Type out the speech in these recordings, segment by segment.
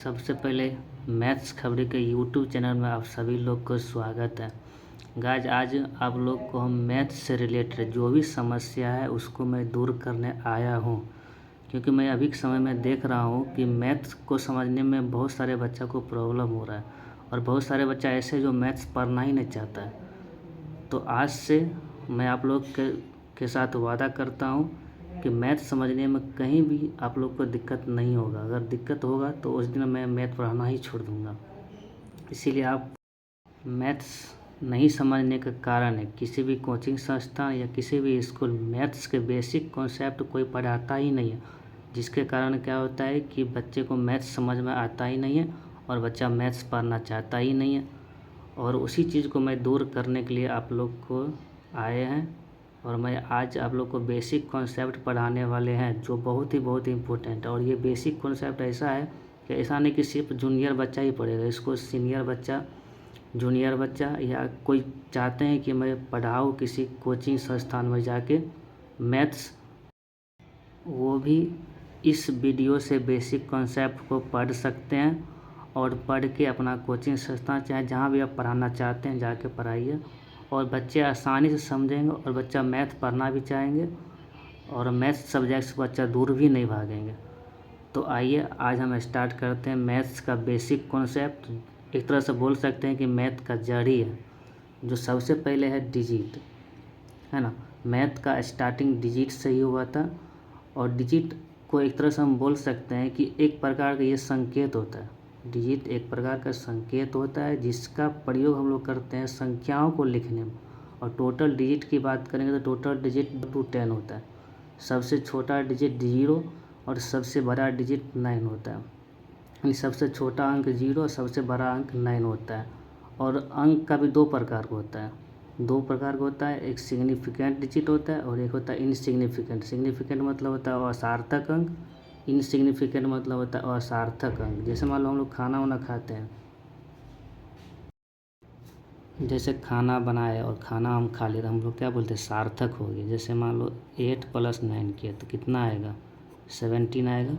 सबसे पहले मैथ्स खबरें के यूट्यूब चैनल में आप सभी लोग को स्वागत है। गाइज आज आप लोग को हम मैथ्स से रिलेटेड जो भी समस्या है उसको मैं दूर करने आया हूँ, क्योंकि मैं अभी के समय में देख रहा हूँ कि मैथ्स को समझने में बहुत सारे बच्चों को प्रॉब्लम हो रहा है और बहुत सारे बच्चा ऐसे जो मैथ्स पढ़ना ही नहीं चाहता है। तो आज से मैं आप लोग के साथ वादा करता हूँ कि मैथ समझने में कहीं भी आप लोग को दिक्कत नहीं होगा। अगर दिक्कत होगा तो उस दिन मैं मैथ पढ़ाना ही छोड़ दूँगा। इसीलिए आप मैथ्स नहीं समझने का कारण है किसी भी कोचिंग संस्थान या किसी भी स्कूल मैथ्स के बेसिक कॉन्सेप्ट कोई पढ़ाता ही नहीं है, जिसके कारण क्या होता है कि बच्चे को मैथ्स समझ में आता ही नहीं है और बच्चा मैथ्स पढ़ना चाहता ही नहीं है। और उसी चीज़ को मैं दूर करने के लिए आप लोग को आए हैं और मैं आज आप लोग को बेसिक कॉन्सेप्ट पढ़ाने वाले हैं जो बहुत ही इम्पोर्टेंट है। और ये बेसिक कॉन्सेप्ट ऐसा है कि ऐसा नहीं कि सिर्फ जूनियर बच्चा ही पढ़ेगा, इसको सीनियर बच्चा, जूनियर बच्चा या कोई चाहते हैं कि मैं पढ़ाऊँ किसी कोचिंग संस्थान में जाके मैथ्स, वो भी इस वीडियो से बेसिक कॉन्सेप्ट को पढ़ सकते हैं और पढ़ के अपना कोचिंग संस्थान चाहे जहाँ भी आप पढ़ाना चाहते हैं जाके पढ़ाइए और बच्चे आसानी से समझेंगे और बच्चा मैथ पढ़ना भी चाहेंगे और मैथ सब्जेक्ट से बच्चा दूर भी नहीं भागेंगे। तो आइए आज हम स्टार्ट करते हैं मैथ्स का बेसिक कॉन्सेप्ट। एक तरह से बोल सकते हैं कि मैथ का जड़ ही है। जो सबसे पहले है डिजिट, है ना। मैथ का स्टार्टिंग डिजिट से ही हुआ था और डिजिट को एक तरह से हम बोल सकते हैं कि एक प्रकार का ये संकेत होता है। डिजिट एक प्रकार का संकेत होता है जिसका प्रयोग हम लोग करते हैं संख्याओं को लिखने में। और टोटल डिजिट की बात करेंगे तो टोटल डिजिट 2 to 10 होता है। सबसे छोटा डिजिट 0 और सबसे बड़ा डिजिट 9 होता है। यानी सबसे छोटा अंक 0 और सबसे बड़ा अंक 9 होता है। और अंक का भी 2 प्रकार का होता है, एक सिग्निफिकेंट डिजिट होता है और एक होता है इनसिग्निफिकेंट। सिग्निफिकेंट मतलब होता है असार्थक अंक, इनसिग्निफिकेंट मतलब होता है असार्थक अंक। जैसे मान लो हम लोग खाना वाना खाते हैं, जैसे खाना बनाए और खाना हम खा लिए तो हम लोग क्या बोलते हैं, सार्थक हो गया। जैसे मान लो 8 + 9 किया तो कितना आएगा, 17 आएगा।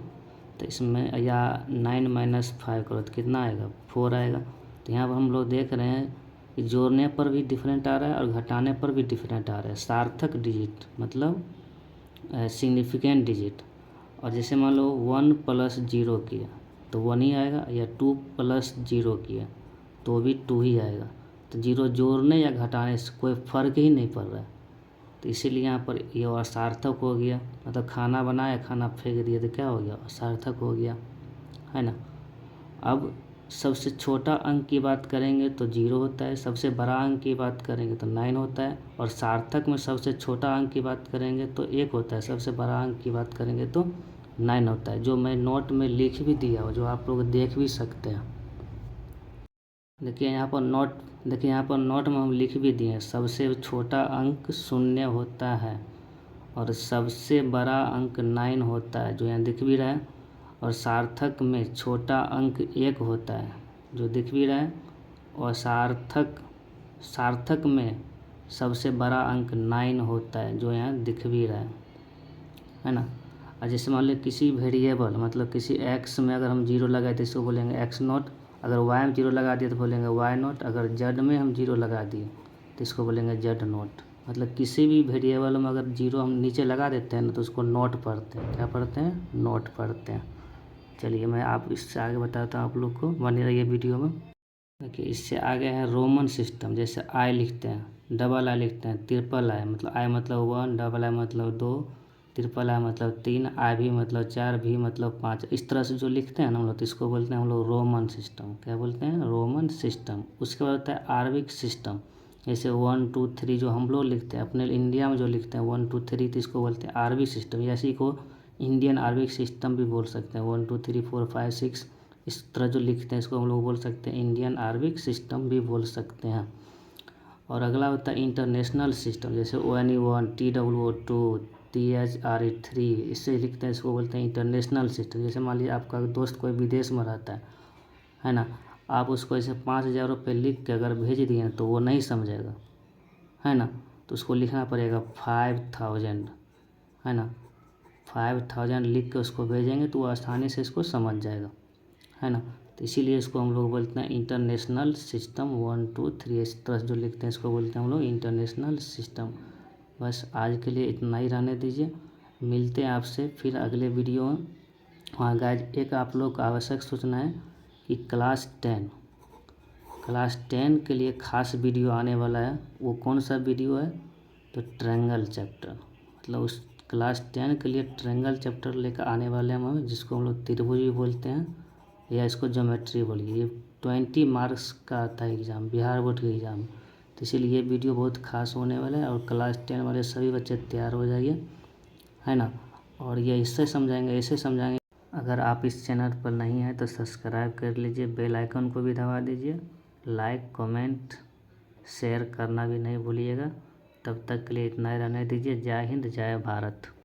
तो इसमें या 9 - 5 करो तो कितना आएगा, 4 आएगा। तो यहाँ पर हम लोग देख रहे हैं कि जोड़ने पर भी डिफरेंट आ रहा है और घटाने पर भी डिफरेंट आ रहा है। सार्थक डिजिट मतलब सिग्निफिकेंट डिजिट। और जैसे मान लो 1 + 0 किया तो 1 ही आएगा, या 2 + 0 किया तो भी 2 ही आएगा। तो 0 जोड़ने या घटाने से कोई फ़र्क ही नहीं पड़ रहा है। तो इसीलिए यहाँ पर ये असार्थक हो गया। मतलब खाना बनाया, खाना फेंक दिया तो क्या हो गया, असार्थक हो गया, है ना। अब सबसे छोटा अंक की बात करेंगे तो 0 होता है, सबसे बड़ा अंक की बात करेंगे तो 9 होता है। और सार्थक में सबसे छोटा अंक की बात करेंगे तो 1 होता है, सबसे बड़ा अंक की बात करेंगे तो 9 होता है। जो मैं नोट में लिख भी दिया हो, जो आप लोग देख भी सकते हैं। देखिए यहाँ पर नोट में हम लिख भी दिए हैं, सबसे छोटा अंक 0 होता है और सबसे बड़ा अंक 9 होता है, जो यहाँ दिख भी रहा है। और सार्थक में छोटा अंक 1 होता है, जो दिख भी रहा है। और सार्थक में सबसे बड़ा अंक 9 होता है, जो यहाँ दिख भी रहा है ना। और जैसे मान लो किसी वेरिएबल मतलब किसी एक्स में अगर हम 0 लगाए तो इसको बोलेंगे x0। अगर y में 0 लगा दिए तो बोलेंगे y0। अगर z में हम 0 लगा दिए तो इसको बोलेंगे z0। मतलब किसी भी वेरिएबल में अगर 0 हम नीचे लगा देते हैं ना तो उसको नोट पढ़ते हैं। क्या पढ़ते हैं, नोट पढ़ते हैं। चलिए मैं आप इससे आगे बताता हूँ आप लोग को, बने रहिए वीडियो में। देखिए इससे आगे है रोमन सिस्टम। जैसे आई लिखते हैं, डबल आई लिखते हैं, ट्रिपल आई मतलब आई मतलब 1, डबल आई मतलब 2, ट्रिपल आई मतलब 3, आई भी मतलब 4, भी मतलब 5। इस तरह से जो लिखते हैं ना हम लोग तो इसको बोलते हैं हम लोग रोमन सिस्टम। क्या बोलते हैं, रोमन सिस्टम। उसके बाद होता है आरबिक सिस्टम। जैसे 1 2 3 जो हम लोग लिखते हैं अपने इंडिया में जो लिखते हैं 1 2 3 तो इसको बोलते हैं आरबी सिस्टम। या इसी को इंडियन आरबिक सिस्टम भी बोल सकते हैं। 1 2 3 4 5 6 इस तरह जो लिखते हैं इसको हम लोग बोल सकते हैं इंडियन आरबिक सिस्टम भी बोल सकते हैं। और अगला होता है इंटरनेशनल सिस्टम। जैसे ONE1, TWO2, THRE3 इससे लिखते हैं, इसको बोलते हैं इंटरनेशनल सिस्टम। जैसे मान लीजिए आपका दोस्त कोई विदेश में रहता है ना। आप उसको ऐसे 5,000 रुपये लिख के अगर भेज दिए तो वो नहीं समझेगा, है ना। तो उसको लिखना पड़ेगा 5,000, है ना। 5,000 लिख के उसको भेजेंगे तो वो आसानी से इसको समझ जाएगा, है ना। तो इसीलिए इसको हम लोग बोलते हैं इंटरनेशनल सिस्टम 1 2 3 इस तरह जो लिखते हैं इसको बोलते हैं हम लोग इंटरनेशनल सिस्टम। बस आज के लिए इतना ही रहने दीजिए, मिलते हैं आपसे फिर अगले वीडियो में। हाँ गाइज, एक आप लोग को आवश्यक सूचना है कि क्लास 10 के लिए खास वीडियो आने वाला है। वो कौन सा वीडियो है? तो ट्रायंगल चैप्टर, मतलब उस क्लास 10 के लिए ट्रायंगल चैप्टर लेकर आने वाले हैं हम, जिसको हम लोग त्रिभुज भी बोलते हैं या इसको ज्योमेट्री बोलिए। ये 20 मार्क्स का आता है एग्ज़ाम, बिहार बोर्ड के एग्ज़ाम। तो इसीलिए ये वीडियो बहुत खास होने वाला है और क्लास 10 वाले सभी बच्चे तैयार हो जाइए, है ना। और ये इससे समझाएंगे, ऐसे समझाएंगे। अगर आप इस चैनल पर नहीं हैं तो सब्सक्राइब कर लीजिए, बेल आइकन को भी दबा दीजिए, लाइक कमेंट शेयर करना भी नहीं भूलिएगा। तब तक के लिए इतना ही रहने दीजिए। जय हिंद, जय भारत।